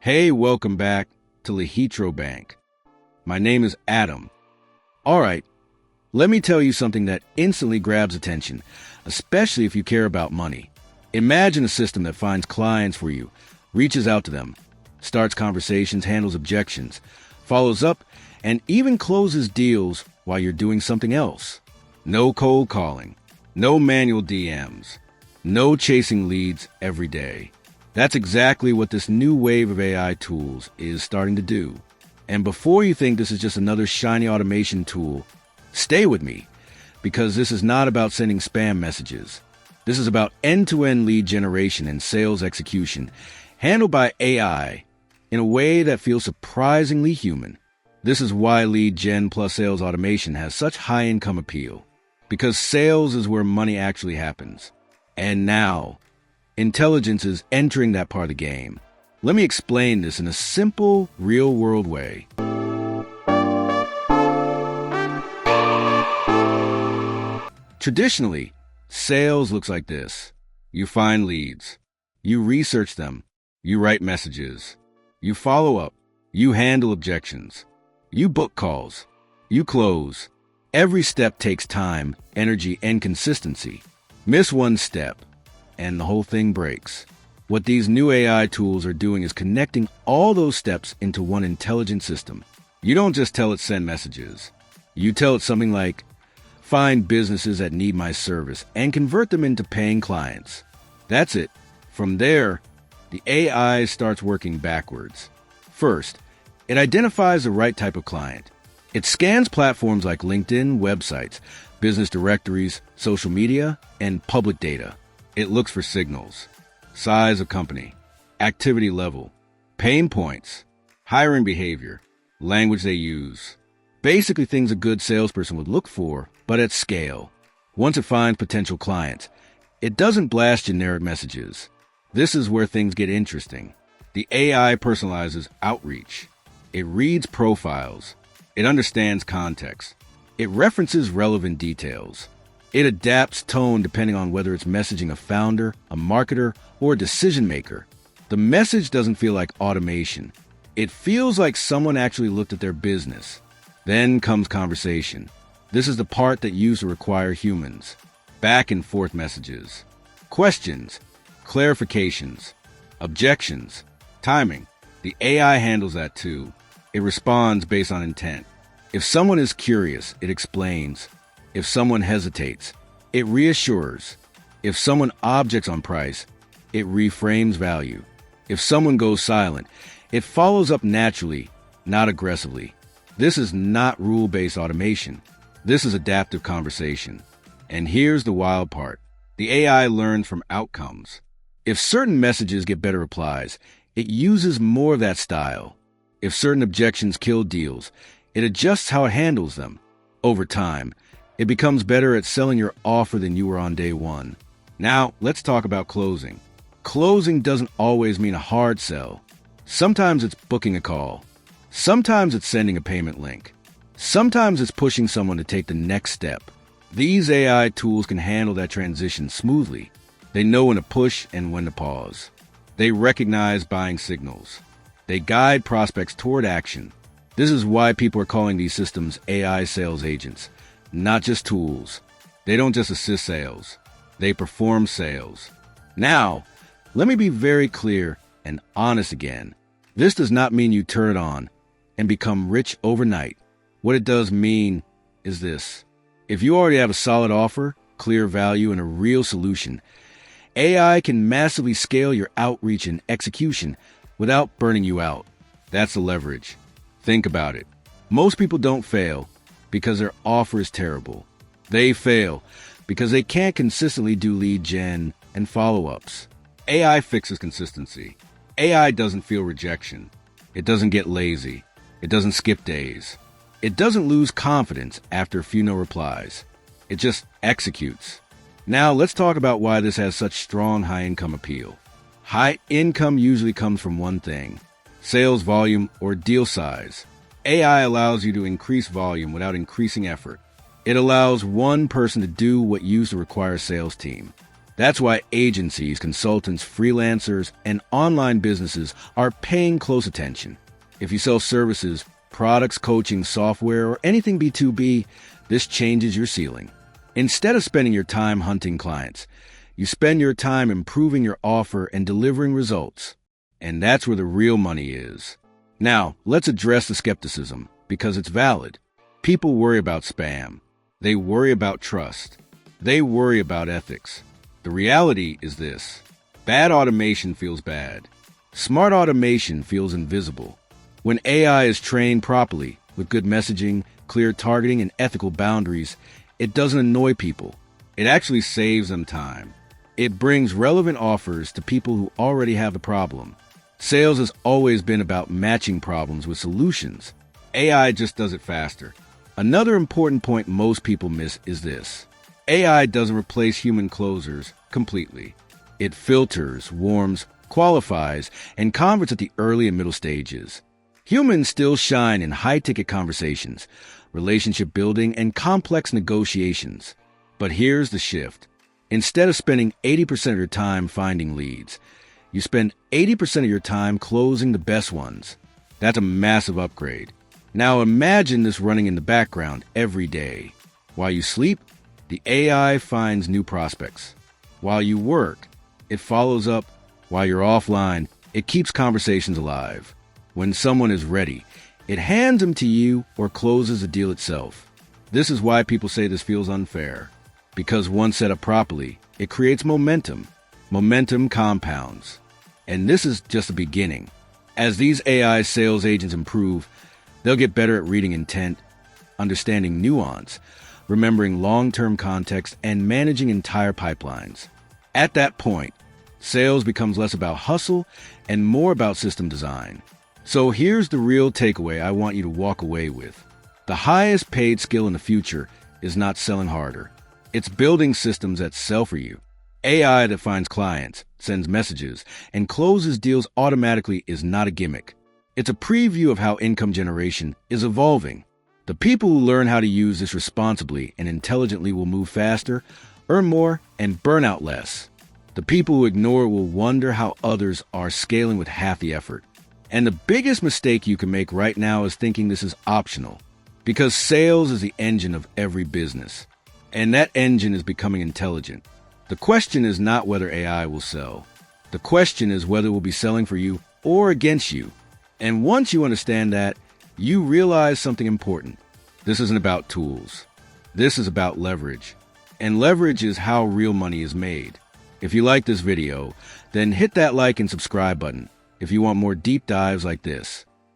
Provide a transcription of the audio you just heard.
Hey, welcome back to Lahitro Bank. My name is Adam. All right, let me tell you something that instantly grabs attention, especially if you care about money. Imagine a system that finds clients for you, reaches out to them, starts conversations, handles objections, follows up, and even closes deals while you're doing something else. No cold calling, no manual DMs, no chasing leads every day. That's exactly what this new wave of AI tools is starting to do. And before you think this is just another shiny automation tool, stay with me, because this is not about sending spam messages. This is about end-to-end lead generation and sales execution, handled by AI in a way that feels surprisingly human. This is why lead gen plus sales automation has such high income appeal, because sales is where money actually happens. And now, intelligence is entering that part of the game. Let me explain this in a simple, real-world way. Traditionally, sales looks like this. You find leads. You research them. You write messages. You follow up. You handle objections. You book calls. You close. Every step takes time, energy, and consistency. Miss one step, and the whole thing breaks. What these new AI tools are doing is connecting all those steps into one intelligent system. You don't just tell it send messages. You tell it something like, find businesses that need my service and convert them into paying clients. That's it. From there, the AI starts working backwards. First, it identifies the right type of client. It scans platforms like LinkedIn, websites, business directories, social media, and public data. It looks for signals, size of company, activity level, pain points, hiring behavior, language they use. Basically things a good salesperson would look for, but at scale. Once it finds potential clients, it doesn't blast generic messages. This is where things get interesting. The AI personalizes outreach. It reads profiles. It understands context. It references relevant details. It adapts tone depending on whether it's messaging a founder, a marketer, or a decision maker. The message doesn't feel like automation. It feels like someone actually looked at their business. Then comes conversation. This is the part that used to require humans. Back and forth messages. Questions. Clarifications. Objections. Timing. The AI handles that too. It responds based on intent. If someone is curious, it explains. If someone hesitates, it reassures. If someone objects on price, it reframes value. If someone goes silent, it follows up naturally, not aggressively. This is not rule-based automation. This is adaptive conversation. And here's the wild part. The AI learns from outcomes. If certain messages get better replies, it uses more of that style. If certain objections kill deals, it adjusts how it handles them. Over time, it becomes better at selling your offer than you were on day one. Now, let's talk about closing. Closing doesn't always mean a hard sell. Sometimes it's booking a call. Sometimes it's sending a payment link. Sometimes it's pushing someone to take the next step. These AI tools can handle that transition smoothly. They know when to push and when to pause. They recognize buying signals. They guide prospects toward action. This is why people are calling these systems AI sales agents. Not just tools. They don't just assist sales. They perform sales. Now, let me be very clear and honest again. This does not mean you turn it on and become rich overnight. What it does mean is this. If you already have a solid offer, clear value, and a real solution, AI can massively scale your outreach and execution without burning you out. That's the leverage. Think about it. Most people don't fail because their offer is terrible. They fail because they can't consistently do lead gen and follow-ups. AI fixes consistency. AI doesn't feel rejection. It doesn't get lazy. It doesn't skip days. It doesn't lose confidence after a few no replies. It just executes. Now let's talk about why this has such strong high-income appeal. High income usually comes from one thing: sales volume or deal size. AI allows you to increase volume without increasing effort. It allows one person to do what used to require a sales team. That's why agencies, consultants, freelancers, and online businesses are paying close attention. If you sell services, products, coaching, software, or anything B2B, this changes your ceiling. Instead of spending your time hunting clients, you spend your time improving your offer and delivering results. And that's where the real money is. Now, let's address the skepticism, because it's valid. People worry about spam. They worry about trust. They worry about ethics. The reality is this: bad automation feels bad. Smart automation feels invisible. When AI is trained properly, with good messaging, clear targeting, and ethical boundaries, it doesn't annoy people. It actually saves them time. It brings relevant offers to people who already have the problem. Sales has always been about matching problems with solutions. AI just does it faster. Another important point most people miss is this: AI doesn't replace human closers completely. It filters, warms, qualifies, and converts at the early and middle stages. Humans still shine in high-ticket conversations, relationship building, and complex negotiations. But here's the shift. Instead of spending 80% of your time finding leads, you spend 80% of your time closing the best ones. That's a massive upgrade. Now imagine this running in the background every day. While you sleep, the AI finds new prospects. While you work, it follows up. While you're offline, it keeps conversations alive. When someone is ready, it hands them to you or closes the deal itself. This is why people say this feels unfair. Because once set up properly, it creates momentum. Momentum compounds. And this is just the beginning. As these AI sales agents improve, they'll get better at reading intent, understanding nuance, remembering long-term context, and managing entire pipelines. At that point, sales becomes less about hustle and more about system design. So here's the real takeaway I want you to walk away with. The highest paid skill in the future is not selling harder. It's building systems that sell for you. AI that finds clients, sends messages, and closes deals automatically is not a gimmick. It's a preview of how income generation is evolving. The people who learn how to use this responsibly and intelligently will move faster, earn more, and burn out less. The people who ignore it will wonder how others are scaling with half the effort. And the biggest mistake you can make right now is thinking this is optional, because sales is the engine of every business. And that engine is becoming intelligent. The question is not whether AI will sell. The question is whether it will be selling for you or against you. And once you understand that, you realize something important. This isn't about tools. This is about leverage. And leverage is how real money is made. If you like this video, then hit that like and subscribe button if you want more deep dives like this.